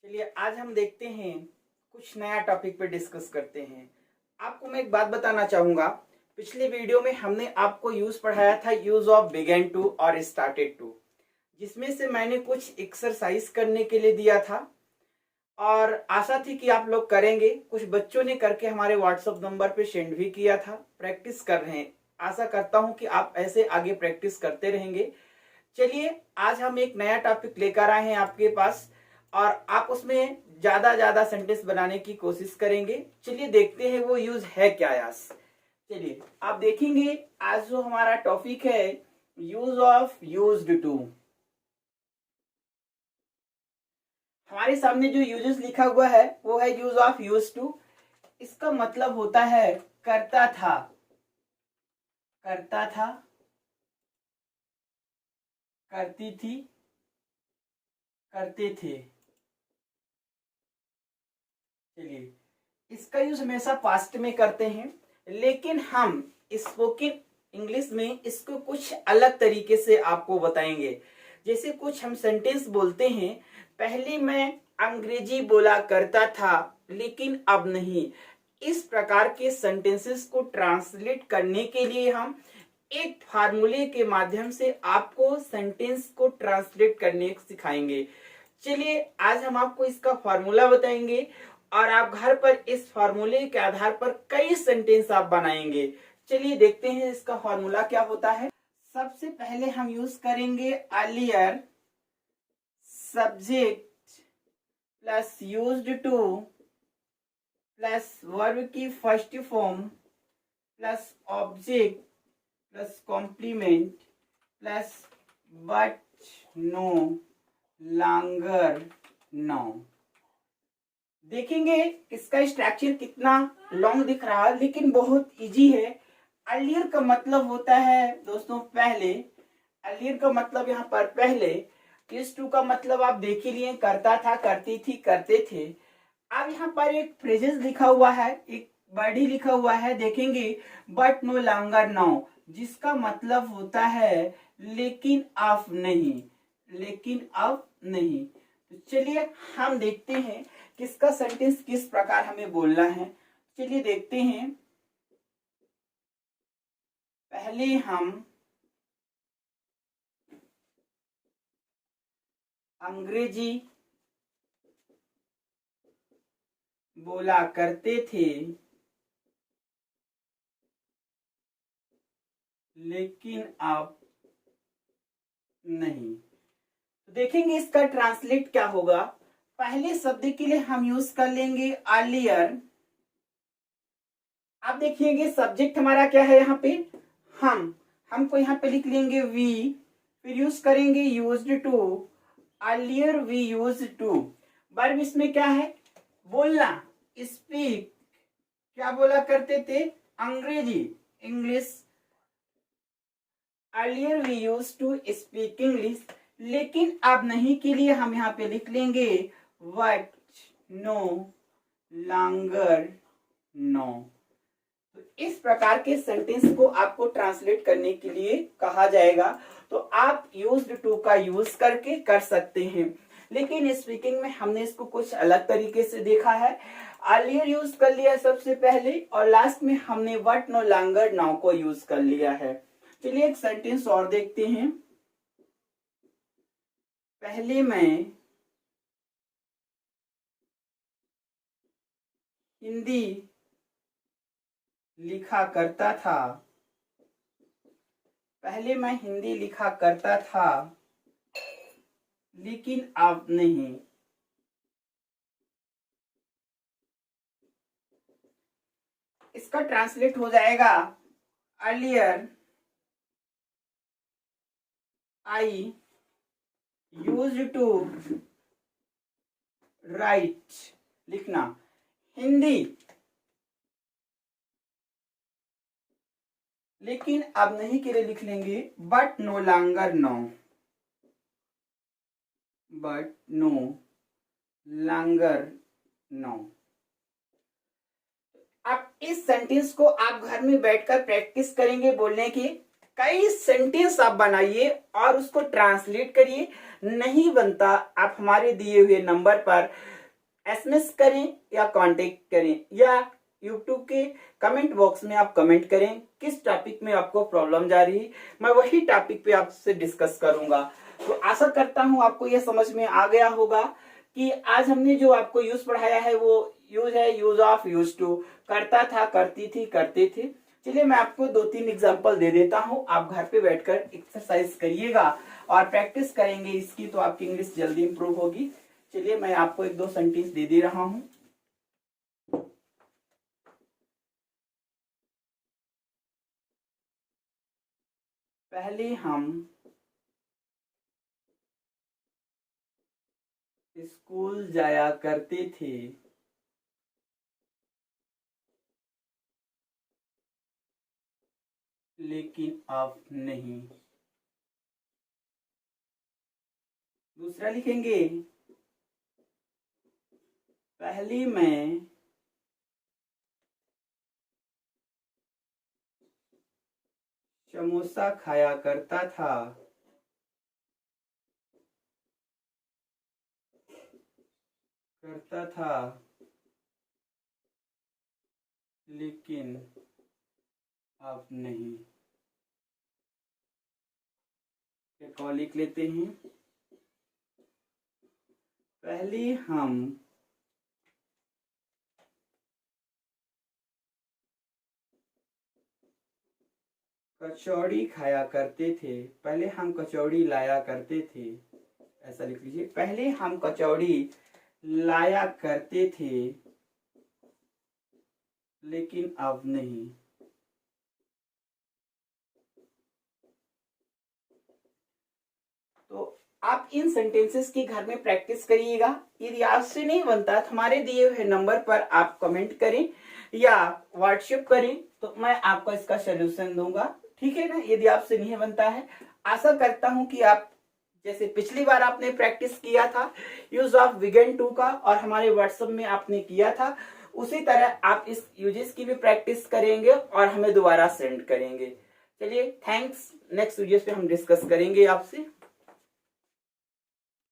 चलिए आज हम देखते हैं कुछ नया टॉपिक पे डिस्कस करते हैं। आपको मैं एक बात बताना चाहूंगा। पिछले वीडियो में हमने आपको यूज पढ़ाया था यूज ऑफ बिगेन टू और स्टार्टेड टू, जिसमें से मैंने कुछ एक्सरसाइज करने के लिए दिया था और आशा थी कि आप लोग करेंगे। कुछ बच्चों ने करके हमारे व्हाट्सएप नंबर पे सेंड भी किया था। प्रैक्टिस कर रहे हैं। आशा करता हूं कि आप ऐसे आगे प्रैक्टिस करते रहेंगे। चलिए आज हम एक नया टॉपिक लेकर आए हैं आपके पास और आप उसमें ज्यादा सेंटेंस बनाने की कोशिश करेंगे। चलिए देखते हैं वो यूज है क्या यास। चलिए आप देखेंगे आज जो हमारा टॉपिक है यूज ऑफ यूज्ड टू। हमारे सामने जो यूजेस लिखा हुआ है वो है यूज ऑफ यूज टू। इसका मतलब होता है करता था, करता था, करती थी, करते थे। चलिए इसका यूज हमेशा पास्ट में करते हैं, लेकिन हम स्पोकन इंग्लिश में इसको कुछ अलग तरीके से आपको बताएंगे। जैसे कुछ हम सेंटेंस बोलते हैं, पहले मैं अंग्रेजी बोला करता था लेकिन अब नहीं। इस प्रकार के सेंटेंसेस को ट्रांसलेट करने के लिए हम एक फार्मूले के माध्यम से आपको सेंटेंस को ट्रांसलेट करने सिखाएंगे। चलिए आज हम आपको इसका फार्मूला बताएंगे और आप घर पर इस फार्मूले के आधार पर कई सेंटेंस आप बनाएंगे। चलिए देखते हैं इसका फार्मूला क्या होता है। सबसे पहले हम यूज करेंगे earlier subject plus used to plus verb की first form plus object plus complement plus but no longer now. देखेंगे इसका स्ट्रक्चर कितना लॉन्ग दिख रहा है लेकिन बहुत इजी है। अर्लियर का मतलब होता है दोस्तों पहले। अर्लियर का मतलब यहाँ पर पहले। इस टू का मतलब आप देख ही लिए, करता था, करती थी, करते थे। अब यहाँ पर एक फ्रेजेस लिखा हुआ है, एक वर्ड ही लिखा हुआ है, देखेंगे बट नो लॉन्गर नाउ, जिसका मतलब होता है लेकिन अब नहीं, लेकिन अब नहीं। तो चलिए हम देखते हैं किसका सेंटेंस किस प्रकार हमें बोलना है। चलिए देखते हैं। पहले हम अंग्रेजी बोला करते थे लेकिन अब नहीं। तो देखेंगे इसका ट्रांसलेट क्या होगा। पहले शब्द के लिए हम यूज कर लेंगे अर्लियर। आप देखिएगा सब्जेक्ट हमारा क्या है यहाँ पे, हमको यहाँ पे लिख लेंगे वी, फिर यूज करेंगे used to, earlier we used to. Verb इसमें क्या है, बोलना, स्पीक। क्या बोला करते थे, Angrezi, English. Earlier we use to speak English, लेकिन अब नहीं के लिए हम यहाँ पे लिख लेंगे वट नो लॉन्गर नो। तो इस प्रकार के सेंटेंस को आपको ट्रांसलेट करने के लिए कहा जाएगा। तो आप यूज्ड टू का यूज करके कर सकते हैं, लेकिन स्पीकिंग में हमने इसको कुछ अलग तरीके से देखा है। अर्लियर यूज कर लिया सबसे पहले और लास्ट में हमने वट नो लॉन्गर नाउ को यूज कर लिया है। चलिए एक सेंटेंस और देखते हैं। पहले मैं हिंदी लिखा करता था, पहले मैं हिंदी लिखा करता था लेकिन अब नहीं। इसका ट्रांसलेट हो जाएगा earlier I used to write, लिखना हिंदी, लेकिन अब नहीं के लिए लिख लेंगे but no longer no, but no longer no. अब इस सेंटेंस को आप घर में बैठकर प्रैक्टिस करेंगे बोलने की। कई सेंटेंस आप बनाइए और उसको ट्रांसलेट करिए। नहीं बनता आप हमारे दिए हुए नंबर पर एसएमएस करें या कांटेक्ट करें या यूट्यूब के कमेंट बॉक्स में आप कमेंट करें किस टॉपिक में आपको प्रॉब्लम जा रही है, मैं वही टॉपिक पे आपसे डिस्कस करूंगा। तो आशा करता हूं आपको यह समझ में आ गया होगा कि आज हमने जो आपको यूज पढ़ाया है वो यूज है यूज ऑफ, यूज टू, करता था, करती थी, करते थे। चलिए मैं आपको 2-3 एग्जांपल दे देता हूं, आप घर पे बैठकर एक्सरसाइज करिएगा और प्रैक्टिस करेंगे इसकी, तो आपकी इंग्लिश जल्दी इंप्रूव होगी। चलिए मैं आपको 1-2 सेंटेंस दे रहा हूं। पहले हम स्कूल जाया करते थे, लेकिन अब नहीं। दूसरा लिखेंगे, पहले मैं समोसा खाया करता था, लेकिन अब नहीं। एक और लिख लेते हैं, पहले हम कचौड़ी खाया करते थे, पहले हम कचौड़ी लाया करते थे। ऐसा लिख लीजिए, पहले हम कचौड़ी लाया करते थे, लेकिन अब नहीं। तो आप इन सेंटेंसेस की घर में प्रैक्टिस करिएगा। यदि आपसे नहीं बनता तो हमारे दिए हुए नंबर पर आप कमेंट करें या व्हाट्सएप करें, तो मैं आपको इसका सलूशन दूंगा। ठीक है ना? यदि आपसे नहीं बनता है, आशा करता हूं कि आप जैसे पिछली बार आपने प्रैक्टिस किया था यूज ऑफ विगन टू का और हमारे व्हाट्सएप में आपने किया था, उसी तरह आप इस यूजेस की भी प्रैक्टिस करेंगे और हमें दोबारा सेंड करेंगे। चलिए थैंक्स, नेक्स्ट वीडियो पे हम डिस्कस करेंगे आपसे।